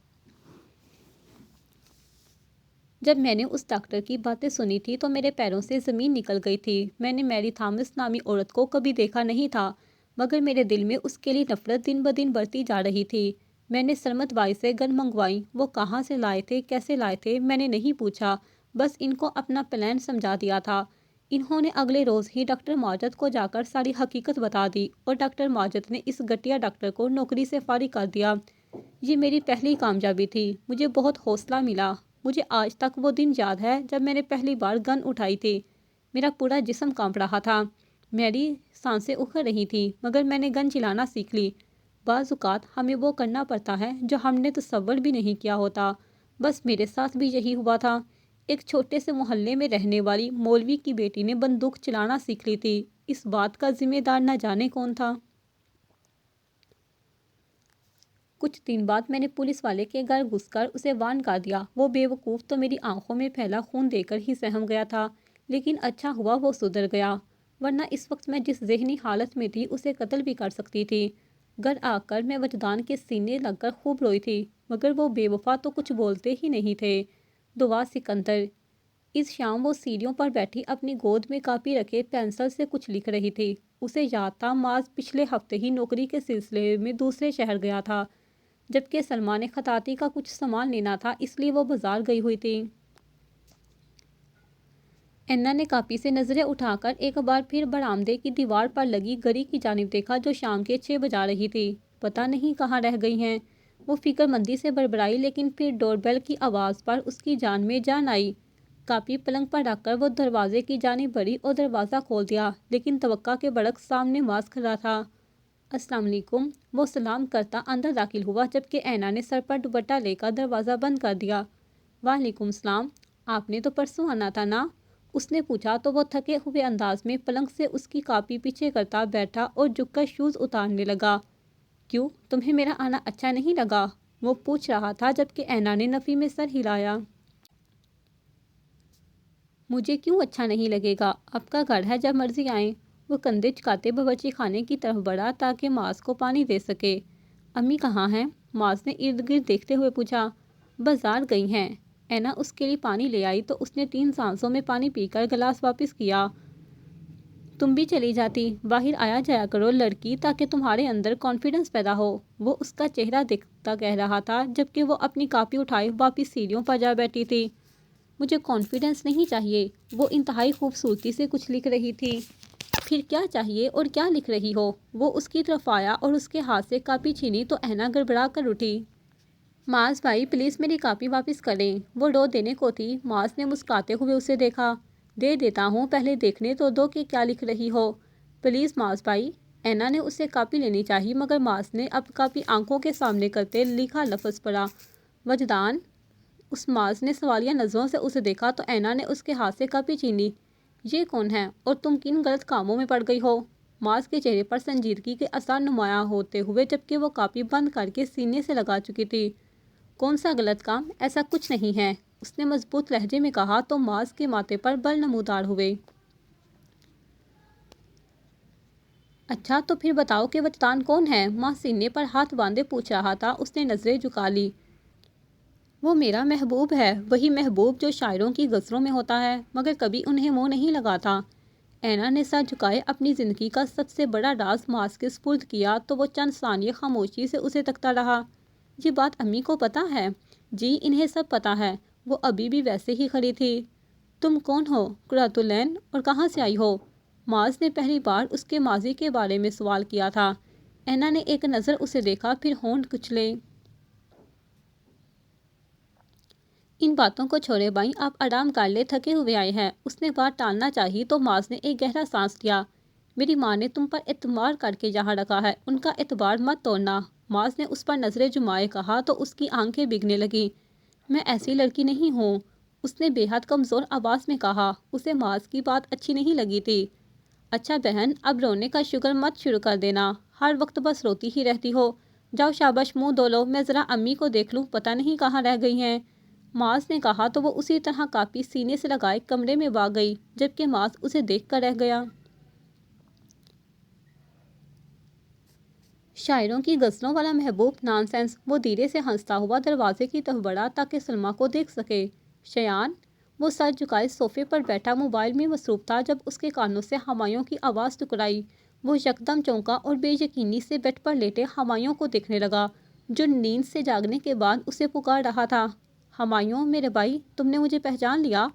جب میں نے اس ڈاکٹر کی باتیں سنی تھی تو میرے پیروں سے زمین نکل گئی تھی۔ میں نے میری تھامس نامی عورت کو کبھی دیکھا نہیں تھا، مگر میرے دل میں اس کے لیے نفرت دن بدن بڑھتی جا رہی تھی۔ میں نے سرمد بھائی سے گن منگوائی، وہ کہاں سے لائے تھے، کیسے لائے تھے، میں نے نہیں پوچھا، بس ان کو اپنا پلان سمجھا دیا تھا۔ انہوں نے اگلے روز ہی ڈاکٹر ماجد کو جا کر ساری حقیقت بتا دی اور ڈاکٹر ماجد نے اس گھٹیا ڈاکٹر کو نوکری سے فارغ کر دیا۔ یہ میری پہلی کامیابی تھی، مجھے بہت حوصلہ ملا۔ مجھے آج تک وہ دن یاد ہے جب میں نے پہلی بار گن اٹھائی تھی۔ میرا پورا جسم کانپ رہا تھا، میری سانسیں اکھڑ رہی تھیں، مگر میں نے گن چلانا سیکھ لی۔ بعض اوقات ہمیں وہ کرنا پڑتا ہے جو ہم نے تصور بھی نہیں کیا ہوتا۔ بس میرے ساتھ بھی یہی ہوا تھا۔ ایک چھوٹے سے محلے میں رہنے والی مولوی کی بیٹی نے بندوق چلانا سیکھ لی تھی۔ اس بات کا ذمہ دار نہ جانے کون تھا۔ کچھ دن بعد میں نے پولیس والے کے گھر گھس کر اسے وارن کر دیا۔ وہ بے وقوف تو میری آنکھوں میں پھیلا خون دے کر ہی سہم گیا تھا، لیکن اچھا ہوا وہ سدھر گیا، ورنہ اس وقت میں جس ذہنی حالت میں تھی اسے قتل بھی کر سکتی تھی۔ گھر آ کر میں وجدان کے سینے لگ کر خوب روئی تھی، مگر وہ بے وفا تو کچھ بولتے ہی نہیں تھے۔ دعا سکندر۔ اس شام وہ سیڑھیوں پر بیٹھی اپنی گود میں کاپی رکھے پینسل سے کچھ لکھ رہی تھی۔ اسے یاد تھا معاذ پچھلے ہفتے ہی نوکری کے سلسلے میں دوسرے شہر گیا تھا، جبکہ سلمہ نے خطاطی کا کچھ سامان لینا تھا، اس لیے وہ بازار گئی ہوئی تھی۔ اینا نے کاپی سے نظریں اٹھا کر ایک بار پھر برآمدے کی دیوار پر لگی گھڑی کی جانب دیکھا جو شام کے 6 بجا رہی تھی۔ پتہ نہیں کہاں رہ گئی ہیں، وہ فکر مندی سے بڑبڑائی، لیکن پھر ڈور بیل کی آواز پر اس کی جان میں جان آئی۔ کاپی پلنگ پر رکھ کر وہ دروازے کی جانب بڑھی اور دروازہ کھول دیا، لیکن توقع کے برعکس سامنے معاذ کھڑا تھا۔ السلام علیکم، وہ سلام کرتا اندر داخل ہوا، جبکہ اینا نے سر پر دوپٹہ لے کر دروازہ بند کر دیا۔ وعلیکم السلام، آپ نے تو پرسوں آنا تھا نا؟ اس نے پوچھا تو وہ تھکے ہوئے انداز میں پلنگ سے اس کی کاپی پیچھے کرتا بیٹھا اور جھک کر شوز اتارنے لگا۔ کیوں، تمہیں میرا آنا اچھا نہیں لگا؟ وہ پوچھ رہا تھا، جبکہ اینا نے نفی میں سر ہلایا۔ مجھے کیوں اچھا نہیں لگے گا، آپ کا گھر ہے، جب مرضی آئیں۔ وہ کندھے جھکاتے باورچی خانے کی طرف بڑھا تاکہ معاذ کو پانی دے سکے۔ امی کہاں ہیں؟ معاذ نے ارد گرد دیکھتے ہوئے پوچھا۔ بازار گئی ہیں۔ اینا اس کے لیے پانی لے آئی تو اس نے 3 سانسوں میں پانی پی کر گلاس واپس کیا۔ تم بھی چلی جاتی، باہر آیا جایا کرو لڑکی، تاکہ تمہارے اندر کانفیڈنس پیدا ہو، وہ اس کا چہرہ دیکھتا کہہ رہا تھا، جبکہ وہ اپنی کاپی اٹھائے واپس سیڑھیوں پر جا بیٹھی تھی۔ مجھے کانفیڈنس نہیں چاہیے، وہ انتہائی خوبصورتی سے کچھ لکھ رہی تھی۔ پھر کیا چاہیے اور کیا لکھ رہی ہو؟ وہ اس کی طرف آیا اور اس کے ہاتھ سے کاپی چھینی تو اینا گڑبڑا کر اٹھی۔ معاذ بھائی پلیز میری کاپی واپس کریں، وہ رو دینے کو تھی۔ معاذ نے مسکراتے ہوئے اسے دیکھا۔ دے دیتا ہوں، پہلے دیکھنے تو دو کہ کیا لکھ رہی ہو، پلیز معاذ بھائی۔ اینا نے اسے کاپی لینی چاہی، مگر معاذ نے اب کاپی آنکھوں کے سامنے کرتے لکھا لفظ پڑھا، وجدان۔ اس معاذ نے سوالیہ نظروں سے اسے دیکھا تو اینا نے اس کے ہاتھ سے کاپی چھینی۔ یہ کون ہے اور تم کن غلط کاموں میں پڑ گئی ہو؟ معاذ کے چہرے پر سنجیدگی کے آثار نمایاں ہوتے ہوئے، جبکہ وہ کاپی بند کر کے سینے سے لگا چکی تھی۔ کون سا غلط کام؟ ایسا کچھ نہیں ہے، اس نے مضبوط لہجے میں کہا تو معاذ کے ماتھے پر بل نمودار ہوئے۔ اچھا تو پھر بتاؤ کہ وجدان کون ہے؟ ماں سینے پر ہاتھ باندھے پوچھ رہا تھا۔ اس نے نظریں جھکا لی۔ وہ میرا محبوب ہے، وہی محبوب جو شاعروں کی غزلوں میں ہوتا ہے، مگر کبھی انہیں منہ نہیں لگاتا۔ اینا نے سر جھکائے اپنی زندگی کا سب سے بڑا راز معاذ کے سپرد کیا تو وہ چند ثانیے خاموشی سے اسے تکتا رہا۔ یہ بات امی کو پتہ ہے؟ جی انہیں سب پتہ ہے، وہ ابھی بھی ویسے ہی کھڑی تھی۔ تم کون ہو قرۃ العین، اور کہاں سے آئی ہو؟ معاذ نے پہلی بار اس کے ماضی کے بارے میں سوال کیا تھا۔ اینا نے ایک نظر اسے دیکھا، پھر ہونٹ کچلے۔ ان باتوں کو چھوڑے بھائی، آپ آرام کر لیں، تھکے ہوئے آئے ہیں۔ اس نے بات ٹالنا چاہی تو معاذ نے ایک گہرا سانس لیا۔ میری ماں نے تم پر اعتبار کر کے یہاں رکھا ہے، ان کا اعتبار مت توڑنا۔ معاذ نے اس پر نظریں جمائے کہا تو اس کی آنکھیں بھیگنے لگیں۔ میں ایسی لڑکی نہیں ہوں، اس نے بے حد کمزور آواز میں کہا۔ اسے معاذ کی بات اچھی نہیں لگی تھی۔ اچھا بہن، اب رونے کا شگر مت شروع کر دینا، ہر وقت بس روتی ہی رہتی ہو۔ جاؤ شاباش منہ دھو لو، میں ذرا امی کو دیکھ لوں، پتہ نہیں کہاں رہ گئی ہیں۔ معاذ نے کہا تو وہ اسی طرح کاپی سینے سے لگائے کمرے میں بھاگ گئی، جبکہ معاذ اسے دیکھ کر رہ گیا۔ شاعروں کی غزلوں والا محبوب، نان سینس۔ وہ دھیرے سے ہنستا ہوا دروازے کی طرف بڑھا تاکہ سلمہ کو دیکھ سکے۔ شیان، وہ سر جھکائے صوفے پر بیٹھا موبائل میں مصروف تھا جب اس کے کانوں سے ہمایوں کی آواز ٹکرائی۔ وہ یکدم چونکا اور بے یقینی سے بیڈ پر لیٹے ہمایوں کو دیکھنے لگا، جو نیند سے جاگنے کے بعد اسے پکار رہا تھا۔ ہمایوں، میرے بھائی، تم نے مجھے پہچان لیا؟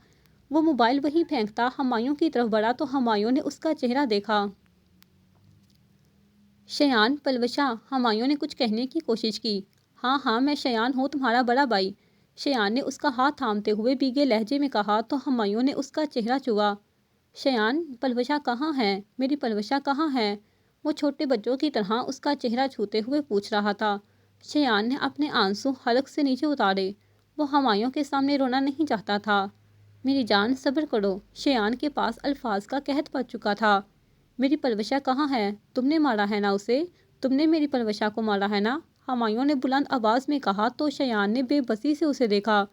وہ موبائل وہیں پھینکتا ہمایوں کی طرف بڑھا تو ہمایوں نے اس کا چہرہ دیکھا۔ شیان، پلوشہ، ہمایوں نے کچھ کہنے کی کوشش کی۔ ہاں ہاں، میں شیان ہوں، تمہارا بڑا بھائی، شیان نے اس کا ہاتھ تھامتے ہوئے بھیگے لہجے میں کہا تو ہمایوں نے اس کا چہرہ چھوا۔ شیان، پلوشہ کہاں ہے؟ میری پلوشہ کہاں ہے؟ وہ چھوٹے بچوں کی طرح اس کا چہرہ چھوتے ہوئے پوچھ رہا تھا۔ شیان نے اپنے آنسو حلق سے نیچے اتارے۔ وہ ہمایوں کے سامنے رونا نہیں چاہتا تھا۔ میری جان صبر کرو، شیان کے پاس الفاظ کا قحط پڑ چکا تھا۔ میری پروشہ کہاں ہے؟ تم نے مارا ہے نا اسے؟ تم نے میری پروشہ کو مارا ہے نا؟ ہمایوں نے بلند آواز میں کہا تو شیان نے بے بسی سے اسے دیکھا۔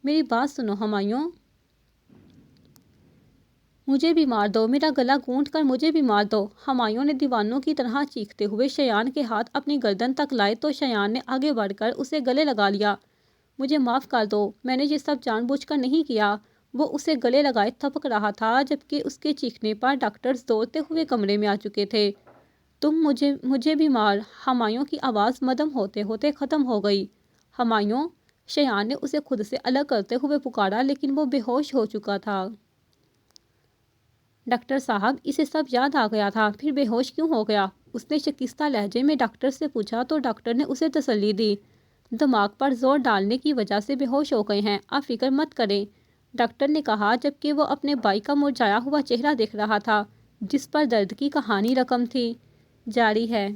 میری بات سنو ہمایوں، مجھے بھی مار دو، میرا گلا گھونٹ کر مجھے بھی مار دو۔ ہمایوں نے دیوانوں کی طرح چیختے ہوئے شیان کے ہاتھ اپنی گردن تک لائے تو شیان نے آگے بڑھ کر اسے گلے لگا لیا۔ مجھے معاف کر دو، میں نے یہ سب جان بوجھ کر نہیں کیا۔ وہ اسے گلے لگائے تھپک رہا تھا جبکہ اس کے چیخنے پر ڈاکٹرز دوڑتے ہوئے کمرے میں آ چکے تھے۔ تم مجھے بھی مار، ہمایوں کی آواز مدھم ہوتے ہوتے ختم ہو گئی۔ ہمایوں، شیان نے اسے خود سے الگ کرتے ہوئے پکارا لیکن وہ بے ہوش ہو چکا تھا۔ ڈاکٹر صاحب، اسے سب یاد آ گیا تھا، پھر بے ہوش کیوں ہو گیا؟ اس نے شکستہ لہجے میں ڈاکٹر سے پوچھا تو ڈاکٹر نے اسے تسلی دی۔ دماغ پر زور ڈالنے کی وجہ سے بے ہوش ہو گئے ہیں، آپ فکر مت کریں، ڈاکٹر نے کہا جبکہ وہ اپنے بھائی کا مرجھایا ہوا چہرہ دیکھ رہا تھا جس پر درد کی کہانی رقم تھی۔ جاری ہے۔